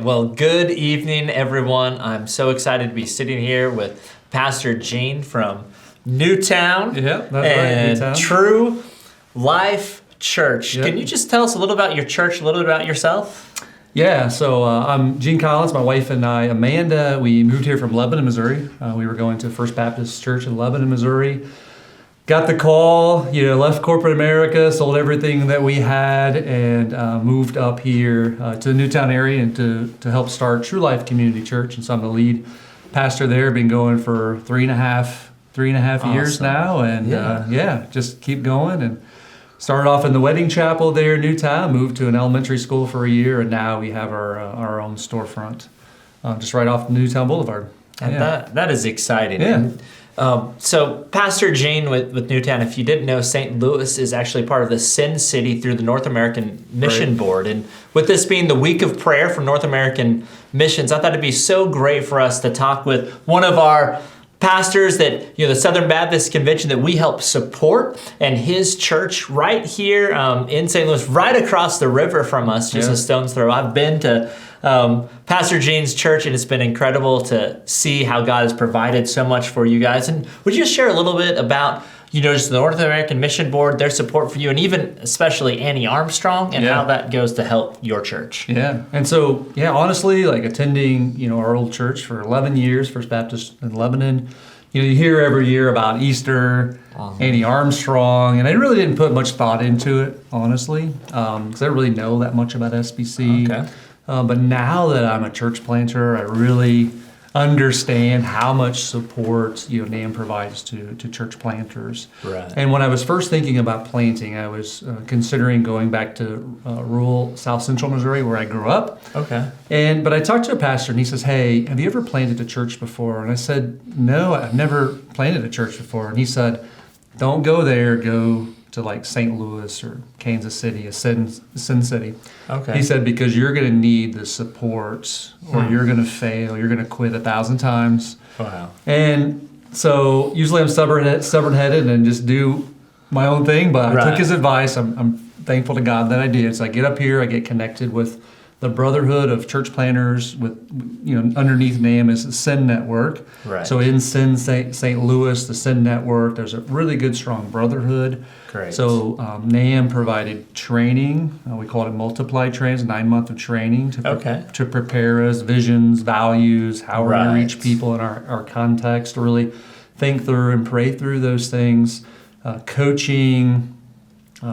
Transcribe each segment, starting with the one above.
Well, good evening, everyone. I'm so excited to be sitting here with Pastor Gene from Newtown. Yeah, that's and right, Newtown. True Life Church. Yep. Can you just tell us a little about your church, a little bit about yourself? Yeah, so I'm Gene Collins. My wife and I, Amanda, we moved here from Lebanon, Missouri. We were going to First Baptist Church in Lebanon, Missouri. Got the call, left corporate America, sold everything that we had, and moved up here to the Newtown area and to help start True Life Community Church. And so I'm the lead pastor there. Been going for three and a half years Awesome. now, and just keep going. And started off in the wedding chapel there in Newtown, moved to an elementary school for a year, and now we have our own storefront just right off Newtown Boulevard. And that is exciting. Yeah. And, so Pastor Gene with Newtown, if you didn't know, St. Louis is actually part of the Sin City through the North American Mission Board. And with this being the week of prayer for North American missions, I thought it'd be so great for us to talk with one of our pastors that, the Southern Baptist Convention that we help support, and his church right here in St. Louis, right across the river from us, just a stone's throw. I've been to Pastor Gene's church, and it's been incredible to see how God has provided so much for you guys. And would you just share a little bit about, just the North American Mission Board, their support for you, and even especially Annie Armstrong, and how that goes to help your church? Yeah, and so, honestly, like attending, our old church for 11 years, First Baptist in Lebanon, you hear every year about Easter, Annie Armstrong, and I really didn't put much thought into it, honestly, because I don't really know that much about SBC. Okay. But now that I'm a church planter, I really understand how much support NAM provides to church planters. Right. And when I was first thinking about planting, I was considering going back to rural South Central Missouri where I grew up. Okay. But I talked to a pastor and he says, "Hey, have you ever planted a church before?" And I said, "No, I've never planted a church before." And he said, "Don't go there, go to like St. Louis or Kansas City, a Sin City." Okay. He said, because you're going to need the support or you're going to fail, you're going to quit 1,000 times. Wow. And so usually I'm stubborn-headed and just do my own thing, but I took his advice. I'm thankful to God that I did. So I get up here, I get connected with the Brotherhood of Church Planters, with underneath NAM is the Sin Network. Right. So in Sin St. Louis, the Sin Network, there's a really good, strong brotherhood. Great. So NAM provided training. We called it Multiply Trains, 9 months of training to prepare us, visions, values, how we're going to reach people in our context, to really think through and pray through those things, coaching,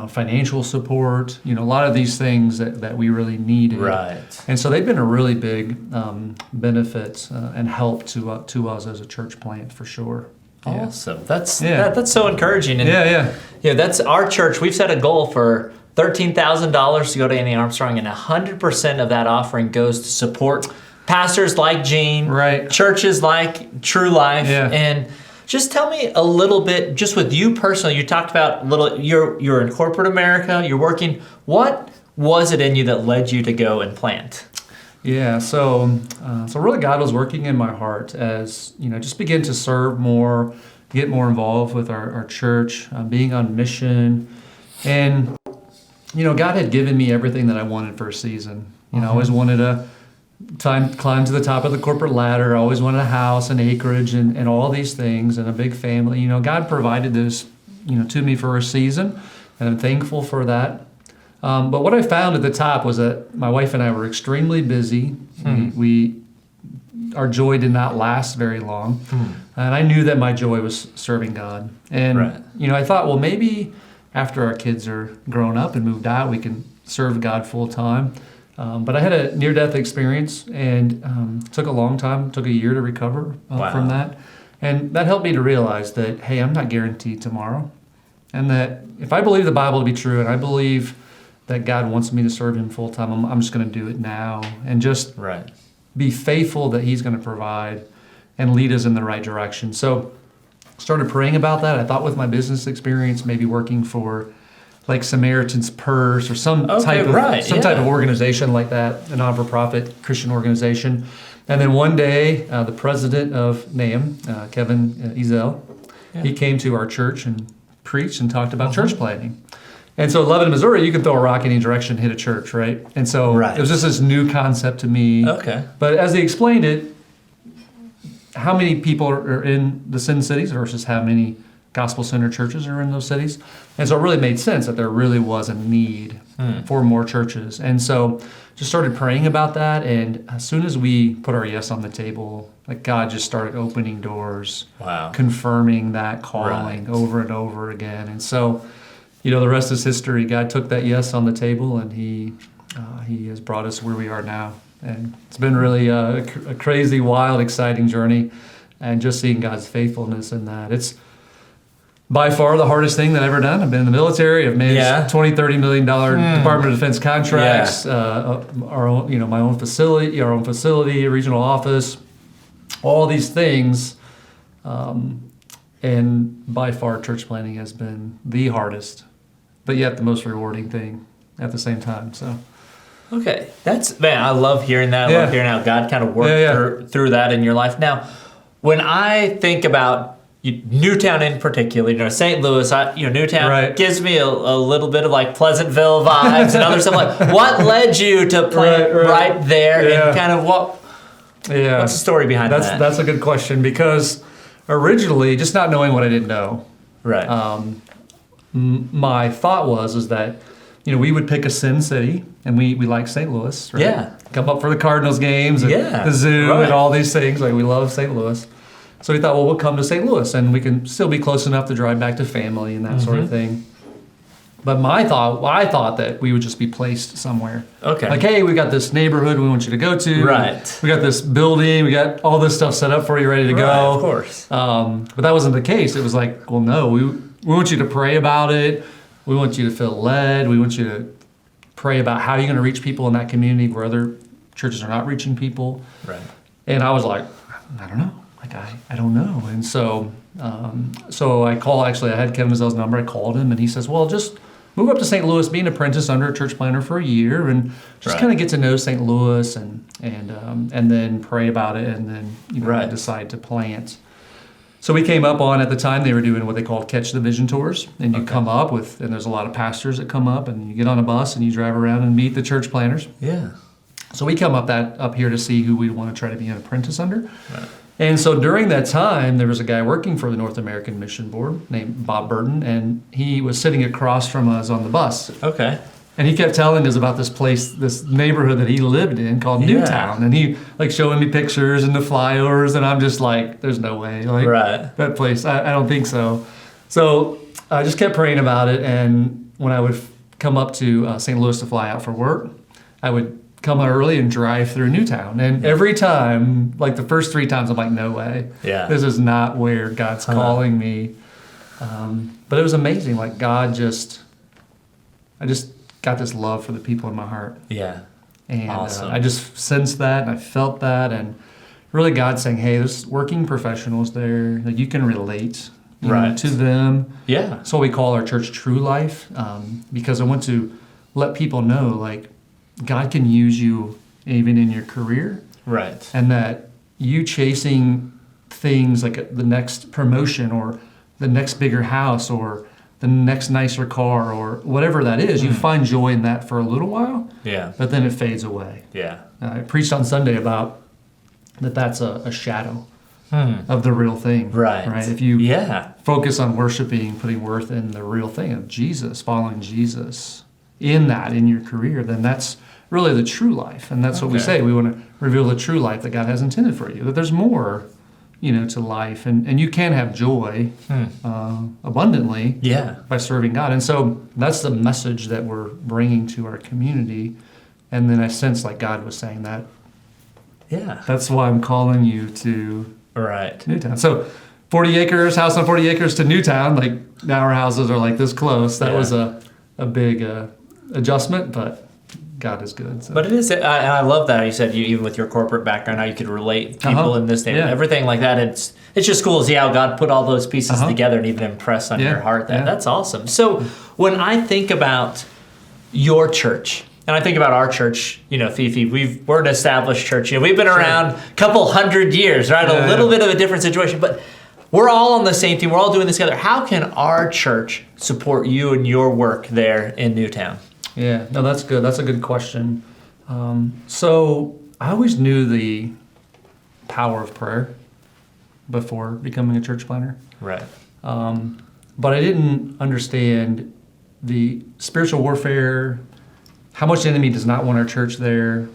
financial support, a lot of these things that we really needed. Right. And so they've been a really big benefit and help to us as a church plant for sure. Yeah. Awesome. That's so encouraging. And that's our church. We've set a goal for $13,000 to go to Annie Armstrong, and 100% of that offering goes to support pastors like Gene, churches like True Life, and just tell me a little bit, just with you personally. You talked about you're in corporate America. You're working. What was it in you that led you to go and plant? Yeah, so really God was working in my heart as, just begin to serve more, get more involved with our church, being on mission. And, God had given me everything that I wanted for a season. I always wanted to climb to the top of the corporate ladder. I always wanted a house, an acreage, and all these things, and a big family. God provided this, to me for a season, and I'm thankful for that. But what I found at the top was that my wife and I were extremely busy. Our joy did not last very long. And I knew that my joy was serving God. And, I thought, well, maybe after our kids are grown up and moved out, we can serve God full time. But I had a near-death experience, and took a long time, took a year to recover from that. And that helped me to realize that, hey, I'm not guaranteed tomorrow. And that if I believe the Bible to be true, and I believe that God wants me to serve Him full time, I'm just going to do it now, and just be faithful that He's going to provide and lead us in the right direction. So started praying about that. I thought with my business experience, maybe working for like Samaritan's Purse or some type of organization like that, a non-for-profit Christian organization. And then one day, the president of NAM, Kevin Ezel, he came to our church and preached and talked about church planting. And so Lebanon, Missouri, you can throw a rock any direction, hit a church, right? And so Right. it was just this new concept to me. Okay. But as they explained it, how many people are in the Sin Cities versus how many gospel-centered churches are in those cities? And so it really made sense that there really was a need for more churches. And so just started praying about that. And as soon as we put our yes on the table, like God just started opening doors, Wow. confirming that calling Right. over and over again. And so, the rest is history. God took that yes on the table, and He has brought us where we are now. And it's been really a crazy, wild, exciting journey, and just seeing God's faithfulness in that. It's by far the hardest thing that I've ever done. I've been in the military. I've managed Yeah. $20-30 million Department of Defense contracts, our own, my own facility, a regional office, all these things. And by far, church planting has been the hardest, but yet the most rewarding thing at the same time. So, Okay, man, I love hearing that. I Yeah. love hearing how God kind of worked through that in your life. Now, when I think about Newtown in particular, St. Louis, Newtown Right. gives me a little bit of like Pleasantville vibes and other stuff. Like, what led you to plant right there, Yeah. and kind of what's the story behind that? That's a good question, because originally, just not knowing what I didn't know, Right. my thought was that we would pick a Sin City, and we like St. Louis, right? Yeah. Come up for the Cardinals games and Yeah, the zoo right. and all these things. Like, we love St. Louis. So we thought, well, we'll come to St. Louis, and we can still be close enough to drive back to family and that sort of thing. But I thought that we would just be placed somewhere. Okay. Like, hey, we got this neighborhood we want you to go to. Right. We got this building. We got all this stuff set up for you, ready to Right, go. of course. But that wasn't the case. It was like, well, no, we want you to pray about it. We want you to feel led. We want you to pray about how you're going to reach people in that community where other churches are not reaching people. Right. And I was like, I don't know. Like, I don't know. And so I had Kevin Mazel's number. I called him, and he says, well, just move up to St. Louis, be an apprentice under a church planter for a year, and just Right. kind of get to know St. Louis, and then pray about it, and then Right. decide to plant. So we came up on, at the time, they were doing what they called Catch the Vision tours. And you come up and there's a lot of pastors that come up, and you get on a bus and you drive around and meet the church planters. Yeah. So we come up here to see who we want to try to be an apprentice under. Right. And so during that time, there was a guy working for the North American Mission Board named Bob Burton, and he was sitting across from us on the bus. Okay. And he kept telling us about this place, this neighborhood that he lived in called Newtown. And he showing me pictures and the flyovers, and I'm just like, there's no way. Like, Right. that place, I don't think so. So I just kept praying about it. And when I would come up to St. Louis to fly out for work, I would come early and drive through Newtown. And every time, like the first 3 times, I'm like, no way. Yeah. This is not where God's calling me. But it was amazing. Like, I just got this love for the people in my heart. Yeah. And Awesome. I just sensed that, and I felt that, and really God saying, hey, there's working professionals there that you can relate Right. to them. Yeah. That's what we call our church True Life, because I want to let people know, like, God can use you even in your career, Right. and that you chasing things like the next promotion or the next bigger house or the next nicer car or whatever that is, you find joy in that for a little while, Yeah. but then it fades away. Yeah. I preached on Sunday about that's a shadow of the real thing. Right. Right. If you Yeah. focus on worshiping, putting worth in the real thing of Jesus, following Jesus in your career, then that's really the true life. And that's what we Okay. say. We want to reveal the true life that God has intended for you, that there's more, to life. And you can have joy abundantly Yeah. by serving God. And so that's the message that we're bringing to our community. And then I sense like God was saying that. Yeah. That's why I'm calling you to Right. Newtown. So 40 acres, house on 40 acres to Newtown. Like, now our houses are like this close. That Yeah. was a big adjustment, but God is good. So. But it is, and I love that you said even with your corporate background, how you could relate people in this neighborhood, everything like that. It's just cool to see how God put all those pieces together and even impress on your heart. That's awesome. So when I think about your church, and I think about our church, Fifi, we're an established church. We've been around a couple hundred years, right? A little bit of a different situation, but we're all on the same team. We're all doing this together. How can our church support you and your work there in Newtown? Yeah, no, that's good. That's a good question. So I always knew the power of prayer before becoming a church planner. Right. But I didn't understand the spiritual warfare, how much the enemy does not want our church there.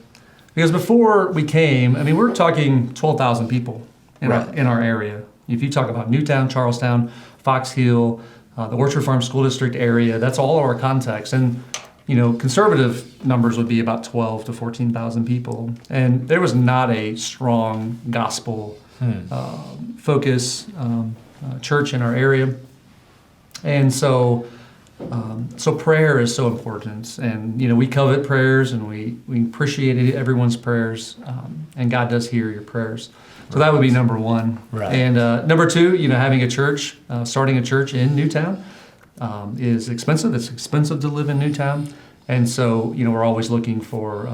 Because before we came, I mean, we're talking 12,000 people in our area. If you talk about Newtown, Charlestown, Fox Hill, the Orchard Farm School District area, that's all of our context. And, conservative numbers would be about 12 to 14,000 people. And there was not a strong gospel focus church in our area. And so prayer is so important, and we covet prayers, and we appreciate everyone's prayers, and God does hear your prayers. So that would be number one. Right. And number two, having a church, starting a church in Newtown is expensive. It's expensive to live in Newtown, and so we're always looking for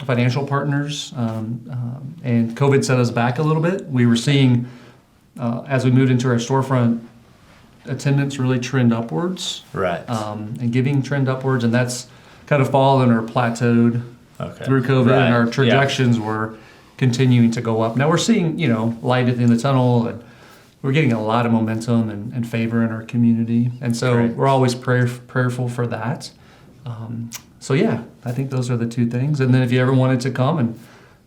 financial partners. And COVID set us back a little bit. We were seeing as we moved into our storefront, attendance really trend upwards, right? And giving trend upwards, and that's kind of fallen or plateaued through COVID, and our projections were continuing to go up. Now we're seeing, light at the end of the tunnel, and we're getting a lot of momentum and favor in our community, and so we're always prayerful for that. So yeah, I think those are the two things. And then if you ever wanted to come and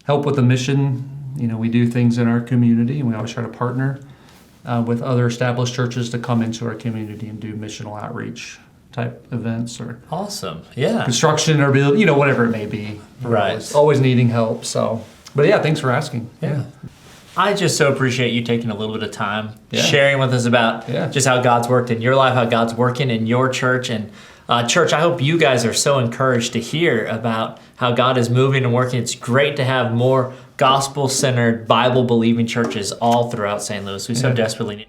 help with the mission, we do things in our community, and we always try to partner with other established churches to come into our community and do missional outreach type events or awesome, yeah, construction or build, whatever it may be. Right. Always needing help. So, but yeah, thanks for asking. Yeah. I just so appreciate you taking a little bit of time sharing with us about just how God's worked in your life, how God's working in your church. And church, I hope you guys are so encouraged to hear about how God is moving and working. It's great to have more gospel-centered, Bible-believing churches all throughout St. Louis. We so desperately need.